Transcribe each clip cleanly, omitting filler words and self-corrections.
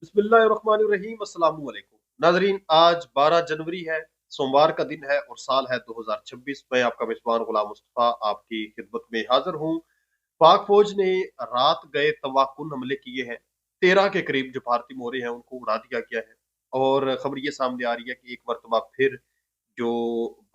बिस्मिल्लाहिर्रहमानिर्रहीम अस्सलाम वालेकुम नाजरीन। आज 12 जनवरी है, सोमवार का दिन है और साल है 2026। मैं आपका मेजबान गुलाम मुस्तफा आपकी खिदमत में हाजिर हूँ। पाक फौज ने रात गए तबाहकुन हमले किए हैं। 13 के करीब जो भारतीय मोरे हैं उनको उड़ा दिया गया है। और खबर ये सामने आ रही है कि एक मरतबा फिर जो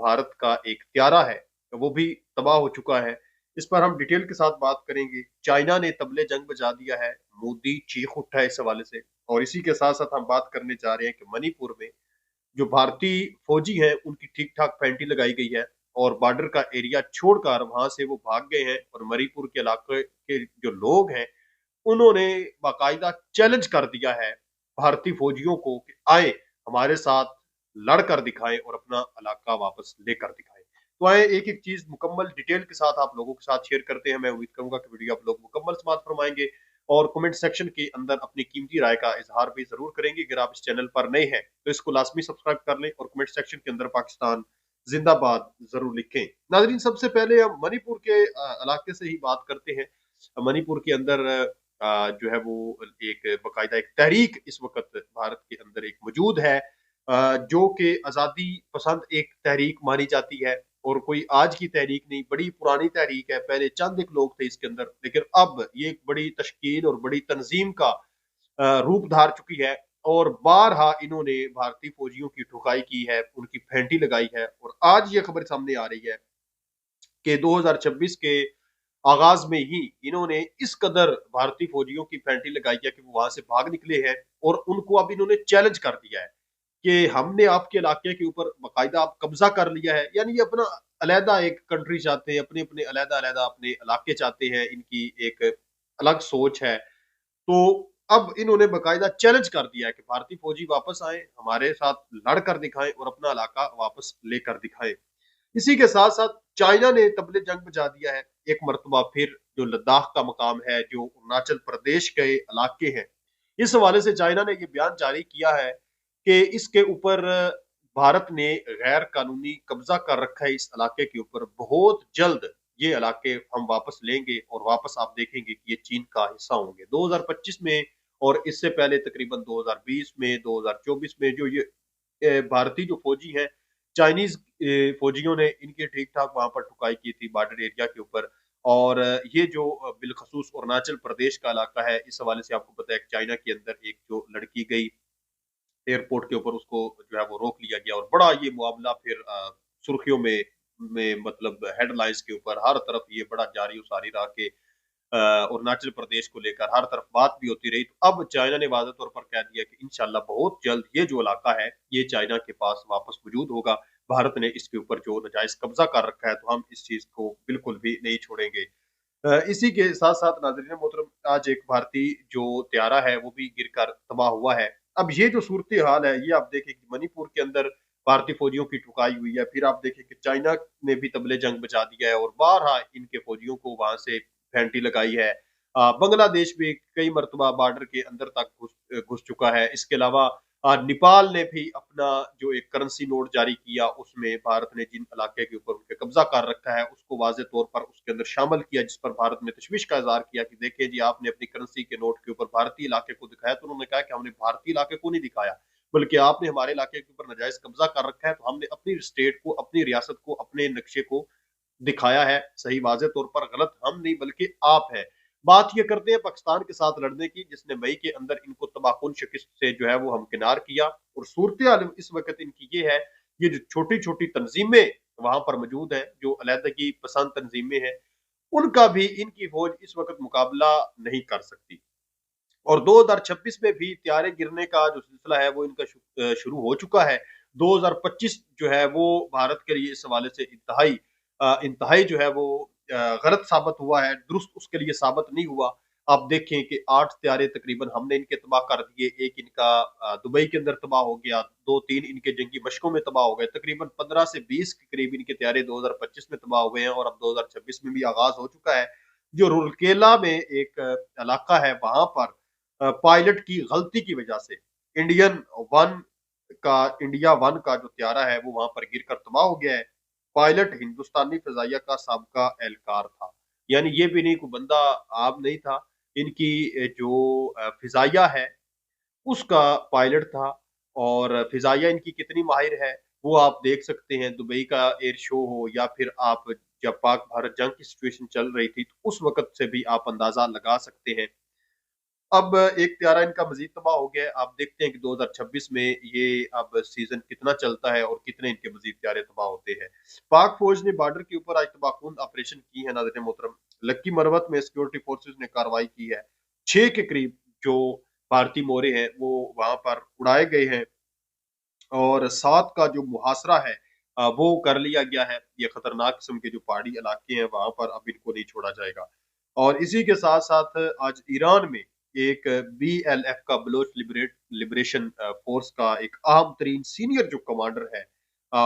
भारत का एक त्यारा है वो भी तबाह हो चुका है। इस पर हम डिटेल के साथ बात करेंगे। चाइना ने तबले जंग बजा दिया है, मोदी चीख उठा है इस हवाले से। और इसी के साथ साथ हम बात करने जा रहे हैं कि मणिपुर में जो भारतीय फौजी हैं उनकी ठीक ठाक पैंटी लगाई गई है और बॉर्डर का एरिया छोड़कर वहां से वो भाग गए हैं। और मणिपुर के इलाके के जो लोग हैं उन्होंने बाकायदा चैलेंज कर दिया है भारतीय फौजियों को कि आए हमारे साथ लड़कर दिखाएं और अपना इलाका वापस लेकर दिखाएं। तो आए एक एक चीज मुकम्मल डिटेल के साथ आप लोगों के साथ शेयर करते हैं। मैं उम्मीद करूंगा कि वीडियो आप लोग मुकम्मल समाप्त फरमाएंगे और कमेंट सेक्शन के अंदर अपनी कीमती राय का इजहार भी जरूर करेंगे। अगर आप इस चैनल पर नए हैं तो इसको लाजमी सब्सक्राइब कर लें और कमेंट सेक्शन के अंदर पाकिस्तान जिंदाबाद जरूर लिखें। नाजरीन, सबसे पहले हम मणिपुर के इलाके से ही बात करते हैं। मणिपुर के अंदर जो है वो एक बाकायदा एक तहरीक इस वक्त भारत के अंदर एक मौजूद है, जो कि आज़ादी पसंद एक तहरीक मानी जाती है। और कोई आज की तहरीक नहीं, बड़ी पुरानी तहरीक है। पहले चंद एक लोग थे इसके अंदर, लेकिन अब ये एक बड़ी तश्कील और बड़ी तंजीम का रूप धार चुकी है। और बारहा इन्होंने भारतीय फौजियों की ठुकाई की है, उनकी फेंटी लगाई है। और आज ये खबर सामने आ रही है कि 2026 के आगाज में ही इन्होंने इस कदर भारतीय फौजियों की फेंटी लगाई है कि वो वहां से भाग निकले हैं। और उनको अब इन्होंने चैलेंज कर दिया है कि हमने आपके इलाके के ऊपर बाकायदा आप कब्जा कर लिया है। यानी ये अपना अलहदा एक कंट्री चाहते हैं, अपने अपने अलहदा अलहदा अपने इलाके चाहते हैं। इनकी एक अलग सोच है। तो अब इन्होंने बाकायदा चैलेंज कर दिया है कि भारतीय फौजी वापस आए, हमारे साथ लड़कर दिखाएं और अपना इलाका वापस लेकर दिखाएं। इसी के साथ साथ चाइना ने तबले जंग बजा दिया है एक मरतबा फिर। जो लद्दाख का मकाम है, जो अरुणाचल प्रदेश के इलाके हैं, इस हवाले से चाइना ने यह बयान जारी किया है कि इसके ऊपर भारत ने गैर कानूनी कब्जा कर रखा है इस इलाके के ऊपर। बहुत जल्द ये इलाके हम वापस लेंगे और वापस आप देखेंगे कि ये चीन का हिस्सा होंगे 2025 में। और इससे पहले तकरीबन 2020 में, 2024 में जो ये भारतीय जो फौजी हैं, चाइनीज फौजियों ने इनके ठीक ठाक वहां पर ठुकाई की थी बॉर्डर एरिया के ऊपर। और ये जो बिलखसूस अरुणाचल प्रदेश का इलाका है, इस हवाले से आपको पता है कि चाइना के अंदर एक जो लड़की गई एयरपोर्ट के ऊपर, उसको जो है वो रोक लिया गया। और बड़ा ये मामला फिर सुर्खियों में मतलब हेडलाइंस के ऊपर हर तरफ ये बड़ा जारी उसारी रहा कि अरुणाचल प्रदेश को लेकर हर तरफ बात भी होती रही। तो अब चाइना ने वाज़ेह तौर पर कह दिया कि इंशाल्लाह बहुत जल्द ये जो इलाका है ये चाइना के पास वापस वजूद होगा। भारत ने इसके ऊपर जो नजायज कब्जा कर रखा है तो हम इस चीज को बिल्कुल भी नहीं छोड़ेंगे। इसी के साथ साथ नाज़रीन मोहतरम, आज एक भारतीय जो त्यारा है वो भी गिरकर तबाह हुआ है। अब ये जो सूरत हाल है ये आप देखें कि मणिपुर के अंदर भारतीय फौजियों की ठुकाई हुई है। फिर आप देखें कि चाइना ने भी तबले जंग बजा दिया है और बारहा इनके फौजियों को वहां से फेंटी लगाई है। बांग्लादेश भी कई मरतबा बॉर्डर के अंदर तक घुस चुका है। इसके अलावा नेपाल ने भी अपना जो एक करेंसी नोट जारी किया, उसमें भारत ने जिन इलाके के ऊपर उनके कब्जा कर रखा है उसको वाजे तौर पर उसके अंदर शामिल किया, जिस पर भारत ने तशवीश का इजहार किया कि देखिए जी, आपने अपनी करेंसी के नोट के ऊपर भारतीय इलाके को दिखाया। तो उन्होंने कहा कि हमने भारतीय इलाके को नहीं दिखाया, बल्कि आपने हमारे इलाके के ऊपर नाजायज कब्जा कर रखा है। तो हमने अपनी स्टेट को, अपनी रियासत को, अपने नक्शे को दिखाया है। सही वाजे तौर पर गलत हम नहीं बल्कि आप है। बात ये करते हैं पाकिस्तान के साथ लड़ने की, जिसने मई के अंदर इनको तबाहकुन शिकस्त से जो है वो हमकिनार किया। और सूरत हाल इस वक्त इनकी ये है, ये जो छोटी छोटी तंजीमें वहां पर मौजूद हैं, जो अलहदगी पसंद तंजीमें हैं, उनका भी इनकी फौज इस वक्त मुकाबला नहीं कर सकती। और 2026 में भी त्यारे गिरने का जो सिलसिला है वो इनका शुरू हो चुका है। 2025 जो है वो भारत के लिए इस हवाले से इंतहाई जो है वो गलत साबित हुआ है, दुरुस्त उसके लिए साबित नहीं हुआ। आप देखें कि 8 त्यारे तकरीबन हमने इनके तबाह कर दिए। एक इनका दुबई के अंदर तबाह हो गया, 2-3 इनके जंगी मशकों में तबाह हो गए। तकरीबन 15 से 20 के करीब इनके त्यारे 2025 में तबाह हुए हैं और अब 2026 में भी आगाज हो चुका है। जो रुरकेला में एक इलाका है, वहां पर पायलट की गलती की वजह से इंडियन वन इंडिया वन का जो त्यारा है वो वहां पर गिरकर तबाह हो गया है। पायलट हिंदुस्तानी फिजाइया का साबका एहलकार था। यानी ये भी नहीं कोई बंदा आम नहीं था। इनकी जो फिजाइया है उसका पायलट था। और फिजाइया इनकी कितनी माहिर है वो आप देख सकते हैं। दुबई का एयर शो हो या फिर आप जब पाक भारत जंग की सिचुएशन चल रही थी तो उस वक्त से भी आप अंदाजा लगा सकते हैं। अब एक त्यारा इनका मजीद तबाह हो गया है। आप देखते हैं कि 2026 में ये अब सीजन कितना चलता है और कितने इनके मजीद त्यारे तबाह होते हैं। पाक फौज ने बॉर्डर के ऊपर आज तबाहकुन ऑपरेशन की है नाज़रीन मोहतरम। लक्की मरवत में सिक्योरिटी फोर्सेस ने कार्रवाई की है। 6 के करीब जो भारतीय मोरे हैं वो वहां पर उड़ाए गए हैं और 7 का जो मुहासरा है वो कर लिया गया है। ये खतरनाक किस्म के जो पहाड़ी इलाके हैं वहां पर अब इनको नहीं छोड़ा जाएगा। और इसी के साथ साथ आज ईरान में एक BLF का बलोच लिबरेशन फोर्स का एक अहम तरीन सीनियर जो कमांडर है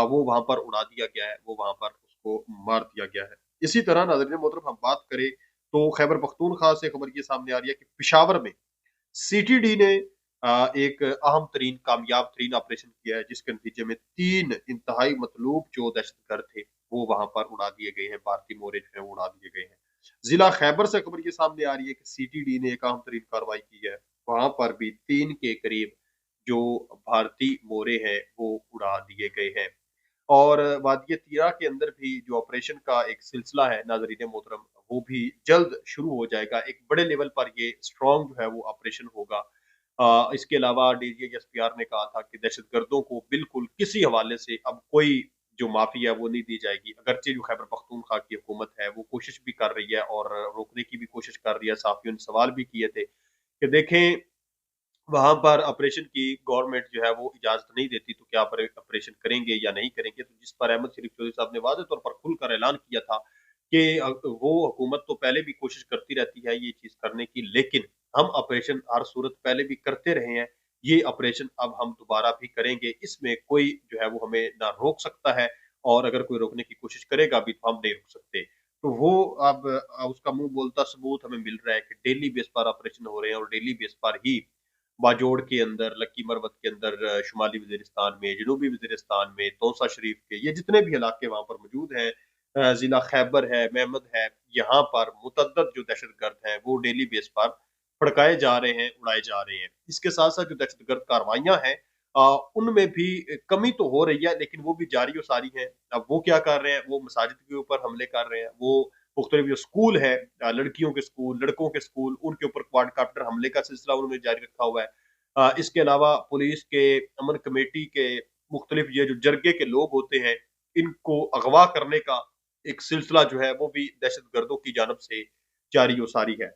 वो वहां पर उड़ा दिया गया है, वो वहां पर उसको मार दिया गया है। इसी तरह नाज़रीन मोहतरम हम बात करें तो खैबर पख्तूनख्वा से खबर ये सामने आ रही है कि पिशावर में CTD ने एक अहम तरीन कामयाब तरीन ऑपरेशन किया है जिसके नतीजे में 3 इंतहाई मतलूब जो दहशतगर्द थे वो वहां पर उड़ा दिए गए हैं। भारतीय मोरे जो है वो उड़ा दिए गए हैं। जिला खैबर से खबर ये सामने आ रही है कि CTD ने एक अहम तरीन कार्रवाई की है। वहां पर भी 3 के करीब जो भारतीय मोरे हैं वो उड़ा दिए गए हैं। और वादिय तीरा के अंदर भी जो ऑपरेशन का एक सिलसिला है नाजरीन मोहतरम वो भी जल्द शुरू हो जाएगा। एक बड़े लेवल पर ये स्ट्रॉन्ग जो है वो ऑपरेशन होगा। इसके अलावा DGSPR ने कहा था कि दहशतगर्दों को बिल्कुल किसी हवाले से अब कोई जो माफी है वो नहीं दी जाएगी। अगरचे जो खैबर पख्तूनख्वा की हुकूमत है वो कोशिश भी कर रही है और रोकने की भी कोशिश कर रही है। साफियों ने सवाल भी किए थे कि देखें वहां पर ऑपरेशन की गवर्नमेंट जो है वो इजाजत नहीं देती तो क्या ऑपरेशन करेंगे या नहीं करेंगे। तो जिस पर अहमद शरीफ चौधरी साहब ने वाज़ेह तौर पर खुलकर ऐलान किया था कि वो हुकूमत तो पहले भी कोशिश करती रहती है ये चीज करने की, लेकिन हम ऑपरेशन हर सूरत पहले भी करते रहे हैं, ये ऑपरेशन अब हम दोबारा भी करेंगे, इसमें कोई जो है वो हमें ना रोक सकता है और अगर कोई रोकने की कोशिश करेगा भी तो हम नहीं रोक सकते। तो वो अब उसका मुंह बोलता सबूत हमें मिल रहा है कि डेली बेस पर ऑपरेशन हो रहे हैं और डेली बेस पर ही बाजोड़ के अंदर, लक्की मरवत के अंदर, शुमाली वजीरिस्तान में, जनूबी वजीरिस्तान में, तोसा शरीफ के ये जितने भी इलाके वहां पर मौजूद हैं, जिला खैबर है, मेहमद है, यहाँ पर मुतद्दद जो दहशतगर्द हैं वो डेली बेस पर भड़काए जा रहे हैं, उड़ाए जा रहे हैं। इसके साथ साथ जो दहशतगर्द कार्रवाइयां हैं उनमें भी कमी तो हो रही है लेकिन वो भी जारी और सारी है। अब वो क्या कर रहे हैं, वो मसाजिद के ऊपर हमले कर रहे हैं, वो मुख्तलिफ जो स्कूल है, लड़कियों के स्कूल, लड़कों के स्कूल, उनके ऊपर क्वाडकाप्टर हमले का सिलसिला उन्होंने जारी रखा हुआ है। इसके अलावा पुलिस के अमन कमेटी के मुख्तलिफ ये जो जरगे के लोग होते हैं इनको अगवा करने का एक सिलसिला जो है वो भी दहशत गर्दों की जानब से जारी और सारी है।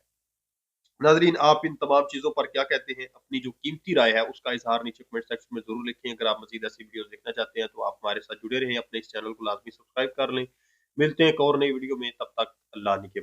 नाजरीन आप इन तमाम चीजों पर क्या कहते हैं, अपनी जो कीमती राय है उसका इजहार नीचे कमेंट सेक्शन में जरूर लिखें। अगर आप मजीद ऐसी वीडियो देखना चाहते हैं तो आप हमारे साथ जुड़े रहें, अपने इस चैनल को लाजमी सब्सक्राइब कर लें। मिलते हैं एक और नई वीडियो में, तब तक अल्लाह ने के